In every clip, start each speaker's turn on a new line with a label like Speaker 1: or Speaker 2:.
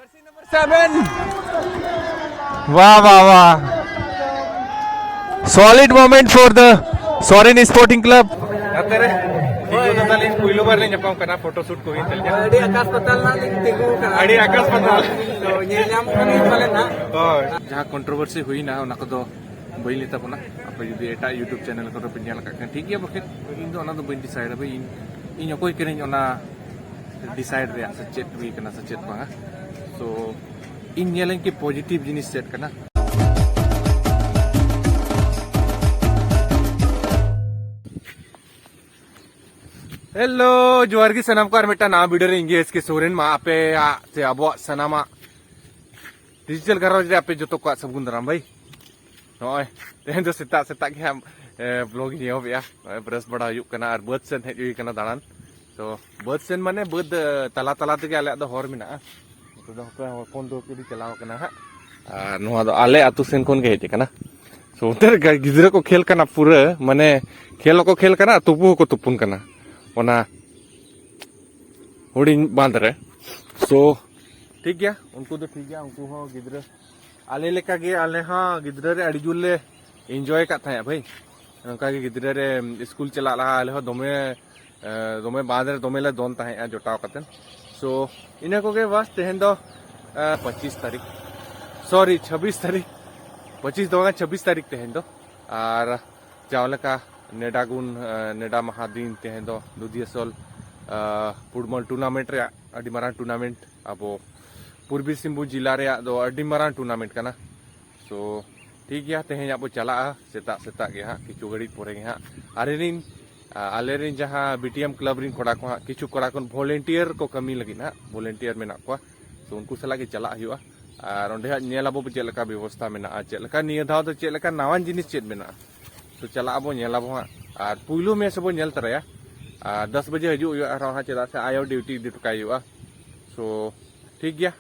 Speaker 1: Jersey number 7. Wow, wow, wow. Solid moment for the Soren Sporting Club.
Speaker 2: Atere, tinggu tali puilu bar ni nyapam kana photo shoot ko hin telja.
Speaker 3: Adi akas patal na tinggu kana.
Speaker 2: Adi akas patal.
Speaker 3: So nyam kami palen na.
Speaker 2: Oh, jaha controversy hui na ona ko do bayi lita puna. Apa judi eta YouTube channel ko do penyal kakkan. ठीक है बखिर इन दो ona do bayi decide abe in okoi kirin ona decide rea sachet hui kana sachet banga. So in nyelen ki positive jinis set kana. Hello जोहार की सनम car Meta ना video रे इंगे इसके सोरेन मा आपे से अबो सनामा डिजिटल करो जे आपे जतो को सबगुन दराम भाई नय तेन तो सेता सेता के हम ब्लॉग नि हो या ब्रश बड़ा यु कना और बर्ड सेन हेज कना दानान तो बर्ड सेन माने बर्ड तला तला ते आले दो हर मिना तो दो को फोन दो के चलाव कना हा और नोआ दो आले अतु सेन कोन के हेज कना सो उधर गिदरा को खेल कना पूरा माने खेल को खेल कना तुपु को तुपुन कना ओना हुडिंग बांध रहे सो ठीक गया उनको तो ठीक गया उनको हो गिद्र आले लेका गे आले हाँ गिद्र रे अड़ी जुले एंजॉय का था भाई उनका के गिद्र रे स्कूल चला रहा आले हो दोमे दोमे बांध रहे दोमे ले दोन ता है जोटाव कतन सो इन्हें को के बस तेहन दो 25 तारीख सॉरी 26 तारीख 25 दो 26 तारीख तेहन दो और चावल का नेडागुन नेडा महादीन तेहन दो दुधियासल फुटबॉल टूर्नामेंट रे अडी मारान टूर्नामेंट अबो पूर्वी सिंहभूम जिला रे दो अडी मारान टूर्नामेंट कना सो ठीक गया तेहन अब चला सेता सेता गे हा किछु घड़ी पोरे गे हा आरेरिन आलेरिन जहां बीटीएम क्लब रिन कोड़ा को हा किछु कोड़ा कोन वॉलंटियर को कमी लगी ना वॉलंटियर मेना को सो उनको सला के चला हुआ और ओंडे नेलाबो चेलका व्यवस्था मेना चेलका निया धाव तो चेलका नावान जिनिस चेत मेना तो चला अब नेलाबो हाँ और पुइलो में सब नेल तरया 10 बजे हजू हाँ चेदा से आयो ड्यूटी दी टुकाई सो ठीक गया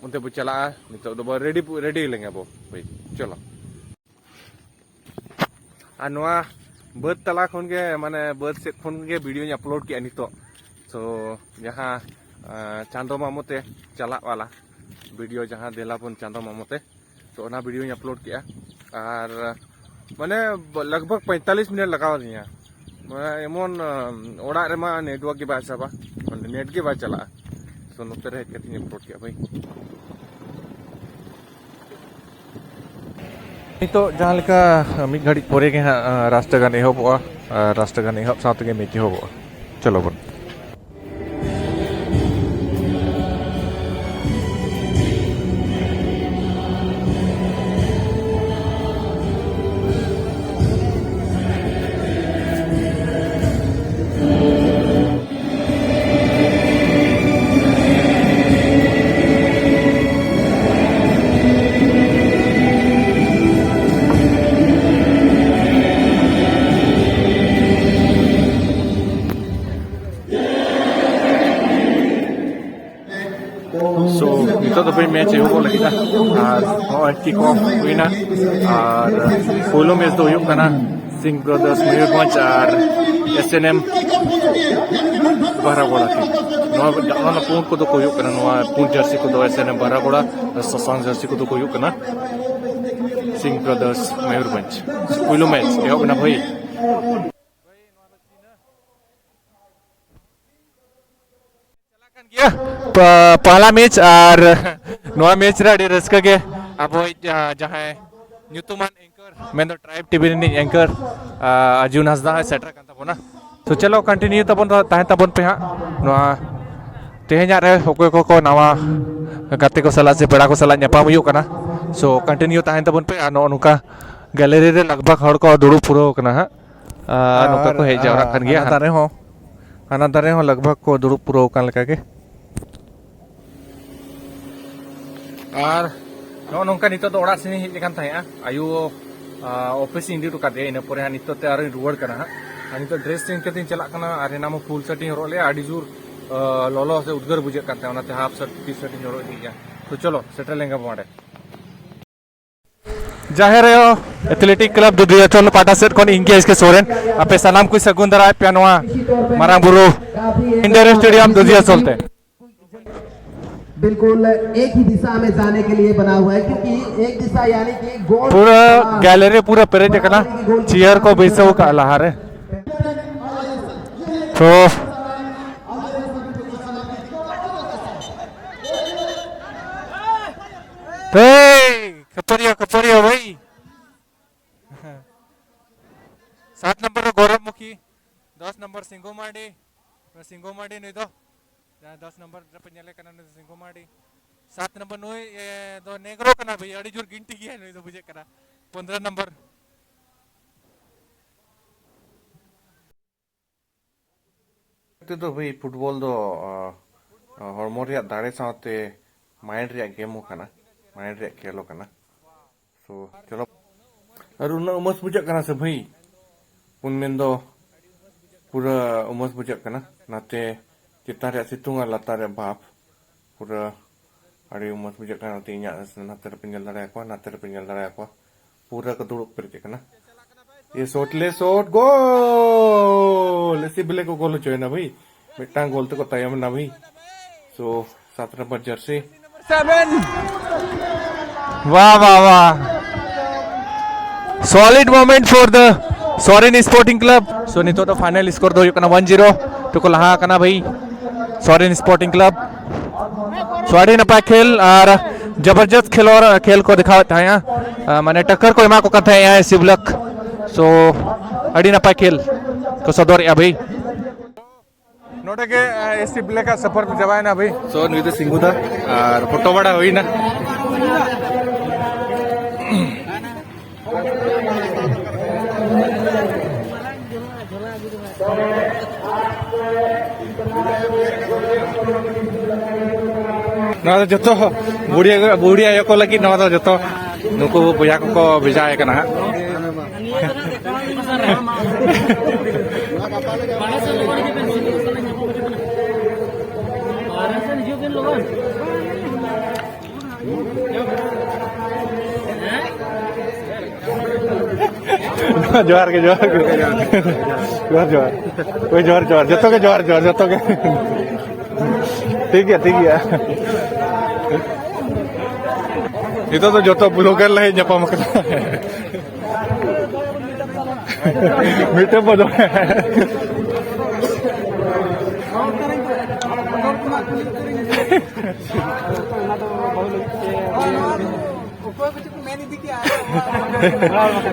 Speaker 2: उनते बो चला नितो दो रेडी रेडी लेंगे बो भाई चलो आ नोआ बर्ड तला खन के माने बर्ड सेट खन के वीडियो अपलोड किया नितो सो जहाँ चांदो मामोते चला वाला वीडियो जहाँ देलाबन चांदो मामोते तो ना वीडियो अपलोड किया और माने लगभग 45 मिनट लगाव दिया एमन ओड़ा रे मा नेटवर्क के बाय सबा नेट के बाय चला सो नोते रे कति अपलोड किया भाई तो जहां लेका मिड घड़ी पोरे के राष्ट्रगान एहबो राष्ट्रगान एहब साथ के मेची होबो चलो बन So ito to pa yung match yung lagi na और kick off हुई ना और फूलों में तो yung kana Singh brothers Mayurbhanj और एसएनएम बरागोड़ा की नोआ पून को तो कोई kana नोआ पून जर्सी को तो एसएनएम बरागोड़ा और ससांग जर्सी को तो कोई kana सिंह ब्रदर्स मयूरभंज फूलों मैच ये बना भाई पहला मैच और नोआ मैच रे अडी रस्का के अब जहां न्यूतुमान एंकर मैं तो ट्राइब टीवी रे एंकर अर्जुन हसदा है सेटर कान तबोना तो चलो कंटिन्यू तबन ताहे तबन पे हा नोआ तेहेजा रे होको को नवा गाते को सला से पेड़ा को सला नेपाम हुयो कना सो कंटिन्यू ताहे तबन पे नो नुका गैलरी रे लगभग हड़ को दुड़ू पुरो कना हा नुका को हे जावरा खन गया हाना दारे हो लगभग को दुड़ू पुरो कान लका के और नौका नितो तो ओड़ा सेनी हेज लेकान थाया आयु ऑफिस इंडी टुका दे इन परे नितो ते आरो रुवाड़ कना हा नितो ड्रेस चेंज कते चला कना आरे नाम फुल शर्ट हरो ले आडी जोर लॉलो से उद्गर बुझे करते ओनाते हाफ शर्ट टी शर्ट हरो दिया तो चलो सेटल लेंगे बाडे जाहिर है एथलेटिक क्लब दुधियाचल पाटा सेट कोन इंगे इसके सोरेन आपे सलाम कुछ सगुंदरा पियानोआ मारांग बुरु इंडोर स्टेडियम दुधियाचलते
Speaker 4: बिल्कुल एक ही दिशा में जाने के लिए बना हुआ है, क्योंकि एक दिशा यानी कि गोल
Speaker 1: पूरा गैलरी पूरा पेरेज करना चेयर को बेचो का लहारे तो कपड़िया भाई 7 नंबर गौरव मुखी 10 नंबर सिंगो माडी नहीं दो 10 नंबर पेंजले कना सिंगो माडी 7 नंबर नुई दो नेग्रो कना भाई अड़ी जोर गिनती गया नहीं तो बुझे कना 15 नंबर
Speaker 2: तो भाई फुटबॉल दो हॉर्मोन रे दाड़े साथे माइंड रे गेम होकना माइंड रे खेलो कना सो चलो और उन्ना उमस बुझा कना से भाई उन में दो पूरा उमस बुझा कना नाते चित्ता रे सितुंग लाता रे बाप पूरा अड़ी उमस बुझा कना तीन नाते रे पिंजल दाड़े को नाते रे पिंजल दाड़े को पूरा का दुड़ुक पर कना ये शॉट गोल ऐसे बिले को गोल चोय ना भाई मिट्टांग गोल तो को तयम ना भाई सो 7 नंबर जर्सी
Speaker 1: 7 वाह वाह वाह solid moment for the Soren sporting club so नहीं तो फाइनल स्कोर दो 1-0 तो को लहा कना भाई सॉरेन स्पोर्टिंग क्लब सो अड़ी नपाय खेल और जबरदस्त खेल को दिखावत है माने टक्कर को एमा को कथा है शिवलक सो अड़ी नपाय खेल को सदर या भाई नोटे के एसटी ब्लैक का सफर में जवाए ना भाई
Speaker 2: सो नुई तो सिंगुदा और फोटो बड़ा होई ना ना तो जतो बुढ़िया को लगी ना तो जतो नुको बुया को भेजाए कना जोहार के जोहार जतो के जोहार जतो के ठीक है itu तो joto blogger lah yang nyapa makan mite bodoh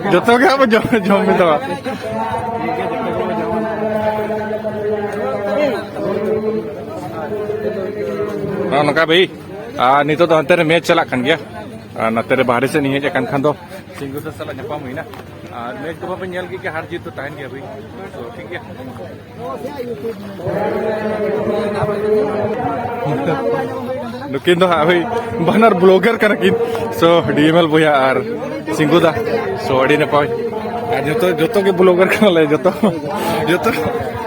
Speaker 2: joto ke apa jom itu nah nongka भाई नितो तो अंतर मैच चला खान गया नते बाहर से नहीं है खान दो सिंगू तो सला नपाम हुई ना और मैच को पे नेल की हार जीत तो तहन गया भाई तो ठीक है नुकिन दो भाई बनर ब्लॉगर कना किन सो डीएमएल भैया और सिंगू दा सो अड़ी नपाय और जतो के ब्लॉगर कना ले जतो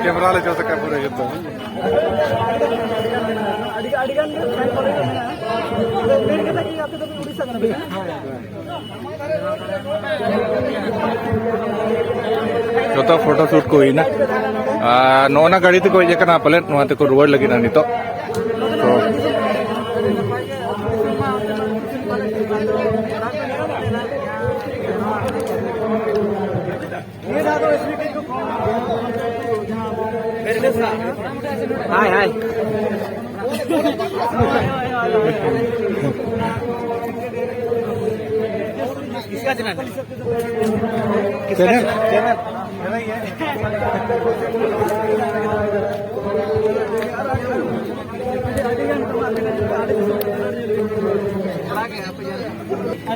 Speaker 2: कैमरा ले जतो का पूरा जतो जो फोटो शूट को ही ना नोना गाड़ी ते को इजना पले नोना ते को रुवाड़ लगी ना नितो तो
Speaker 3: हाय किसका चैनल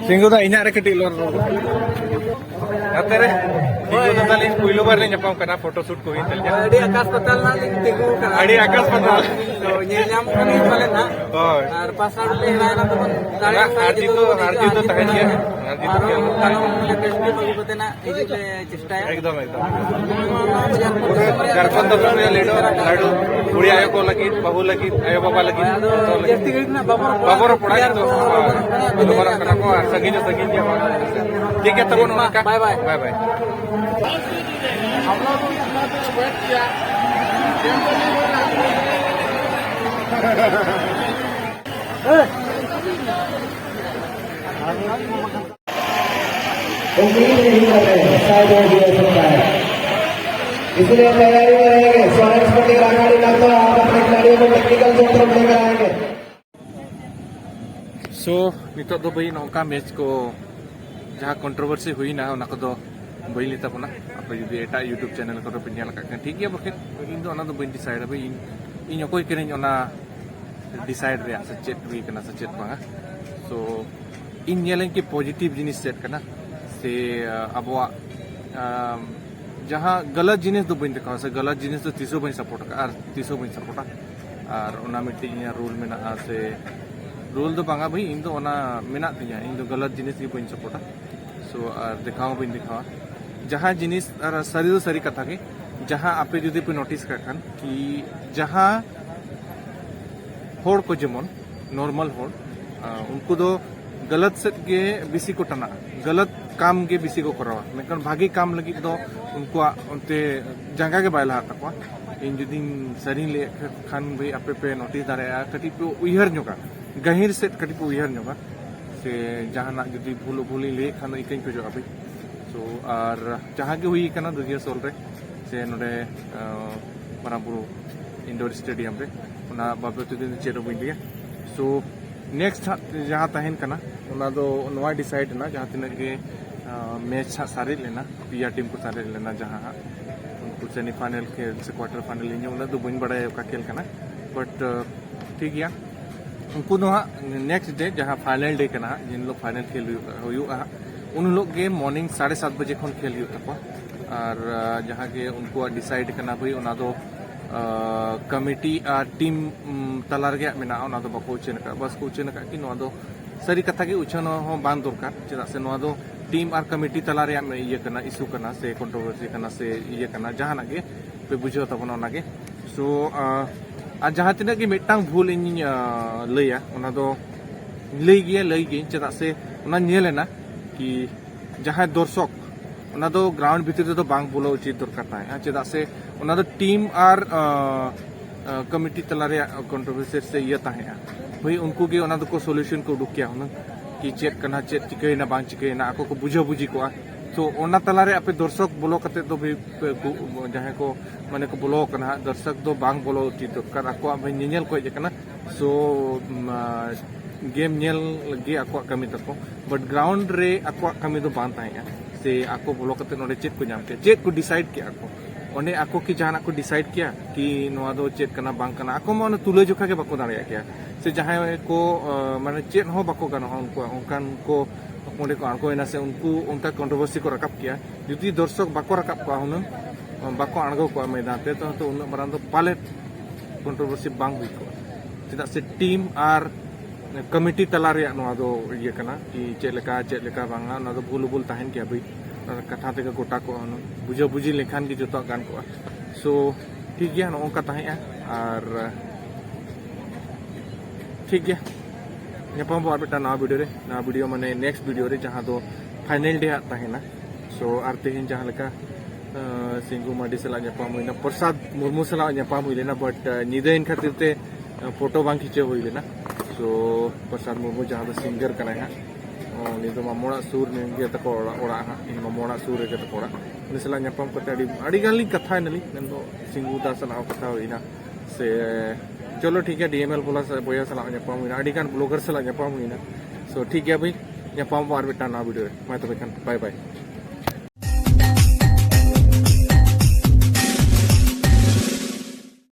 Speaker 2: सिंगू दा इना रे कटी लोर अतरे सिंगू दा ताली पुइलो बार ने nyapam kana फोटो शूट को हिन तल
Speaker 3: अड़ी आकाश पताल ना तिगु कना
Speaker 2: अड़ी आकाश पताल
Speaker 3: तो ये नाम कनी वाले ना
Speaker 2: होय
Speaker 3: और पासवर्ड ले रहा है ना तो दाड़े
Speaker 2: हारजी तो तहन गया हारजी तो खेल
Speaker 3: कानो लेटेस्ट भी बगु बतेना इजे चेष्टा है
Speaker 2: एकदम झारखंड तो में लेडो लाडू बुढ़िया आयो को लगी बहू लगी आयो बाबा लगी
Speaker 3: जस्ती गड़ी ना
Speaker 2: बाबर पड़ा तो बाबर कना को सगी दिया ठीक है तब उनका
Speaker 3: बाय बाय
Speaker 2: बाय बाय हम लोग अपना वेट किया
Speaker 4: उम्मीद नहीं कर रहे शायद वो भी हो सकता है, इसलिए तैयारी में रहेंगे। स्वर्ण स्पोर्टिंग अखाड़ी ना तो आप अपने खिलाड़ियों को टेक्निकल जोन पर लेकर आएंगे।
Speaker 2: सो नितो दो भाई नौका मैच को जहाँ कंट्रोवर्सी हुई ना उना को दो भाई लेता बना आप जुदी एटा यूट्यूब चैनल को पे नेल का ठीक है बखे इन दो ना दो भाई डिसाइड भाई इन कोई करें ओना डिसाइड रे सचेत हुई करना सचेत बांगा। सो इन नेलें की पॉजिटिव जिनिस सेट करना से अबवा जहाँ गलत जिनिस दो बन देखा से गलत जिनिस तो तीसो बन सपोर्ट का और तीसो बन सपोर्टा और ओना मिट्टी रूल में ना से रूल दो बांगा भाई इन दो ओना मेना तिया इन दो गलत जिनिस की बन सपोर्टा। सो दिखाओ बन दिखावा जहाँ जिनिस और सरी दो सरी कथा के जहाँ आपे जुदी पे नोटिस कर खान कि जहाँ होड़ को जेमन नॉर्मल होड़ उनको दो गलत से के बिसी को टना गलत काम के बिसी को करावा मेकन भागी काम लगी दो उनको उनते जंगा के बायला तकवा इन जुदी सरी ले खान भाई आपे पे नोटिस दारे कटी पे उइहर न्योका गहिर से कटी पे उइहर न्योका से जहाँ ना जुदी भूली ले खान इकन पे जो भाई। सो और जहाँ के हुई कना दुजिया सोल रे से नोडे मरापुर इंडोर स्टेडियम रे उना बाबे दिन चेरो बन दिया। सो नेक्स्ट जहाँ तहन कना उना दो नवा डिसाइड ना जहाँ तीन के मैच सारे लेना पिया टीम को सारे लेना जहाँ उनको सेमीफाइनल खेल से क्वार्टर फाइनल इन उना दो बन बड़ा का खेल करना बट ठीक है उनको दो नेक्स्ट डे जहाँ फाइनल डे करना जिन लोग फाइनल खेल हुआ उन लोग के मॉर्निंग 7:30 बजे खन खेल तक और जहाँ के उनको डिसाइड करना भाई उना दो कमिटी और टीम तलार के मेना उना दो बाको उचन का बस को उचन का कि नवा दो सरी कथा के उचन हो बांध दरकार चेदा से नवा दो टीम और कमिटी तलार में ये करना इशू करना से कंट्रोवर्सी करना से ये करना जहाँ के पे बुझे तबना ओना के। सो और जहाँ तीन की मिट्टांग भूल इन लैया उना दो लई गे चेदा से उना नेलेना कि जहाँ दर्शक उना दो ग्राउंड भीतर तो बांग बोलो उचित दरकार है चेदा से उना दो टीम और कमिटी तलारे कंट्रोवर्सी से ये ताहें भाई उनको के उना दो को सॉल्यूशन को उडुक किया हुन कि चेक करना चेक चिकैना बांग चिकैना आको को बुझो बुझी को तो ओना तलारे आपे दर्शक बोलो कते तो भी जहाँ को माने को बोलो करना दर्शक दो बांग बोलो उचित दरकार आको भाई निनेल को जेकना। सो गेम नेल लगे आको कमी तको बट ग्राउंड रे आको कमी दो बांग ताहें से आको बोलो कते नोडे चेक को नाम के चेक को डिसाइड किया आको ओने आको की जहां को डिसाइड किया कि नवा दो चेक करना बांग करना आको माने तुले जोखा के बाको दाड़िया किया से जहां को माने चेक हो बाको गानो उनको उनकान को ओंडे को आको एना से उनको उनका कंट्रोवर्सी को रकाब किया जुदी दर्शक बाको रकाब को हुन बाको आणगो को मैदान ते तो उन बरान दो पाले कंट्रोवर्सी बांग हुई को चेदा से टीम और कमिटी तला रे नवा दो ये करना कि चेलेका बांगा ना दो भूल ताहन किया भाई कथा ते गोटा को बुझो बुझी लेखान की जो गान को। सो ठीक है नौका ताहें और ठीक है नेपाम और बेटा नवा वीडियो माने नेक्स्ट वीडियो रे जहाँ दो फाइनल डे ताहेना। सो और तेहन जहाँ लेका सिंगू माडी सला नेपाम हुईना प्रसाद मुर्मू सला नेपाम हुई लेना बट निदेन खातिर ते फोटो बांग खींचे हुई लेना। सो प्रसाद मुर्मू जहाँ दो सिंगर कना है निदो मामोड़ा सूर में गया तक ओड़ा इन मामोड़ा सूर रे तक ओड़ा उन सला नेपाम कते अड़ी गाली कथा नली नंदो सिंगू दा सला कथा हुईना से चलो ठीक है डीएमएल बोला बोया सला नेपाम हुईना अड़ी गान ब्लॉगर सला नेपाम हुईना। सो ठीक है भाई नेपाम बार बेटा ना वीडियो मैं तो बाय बाय।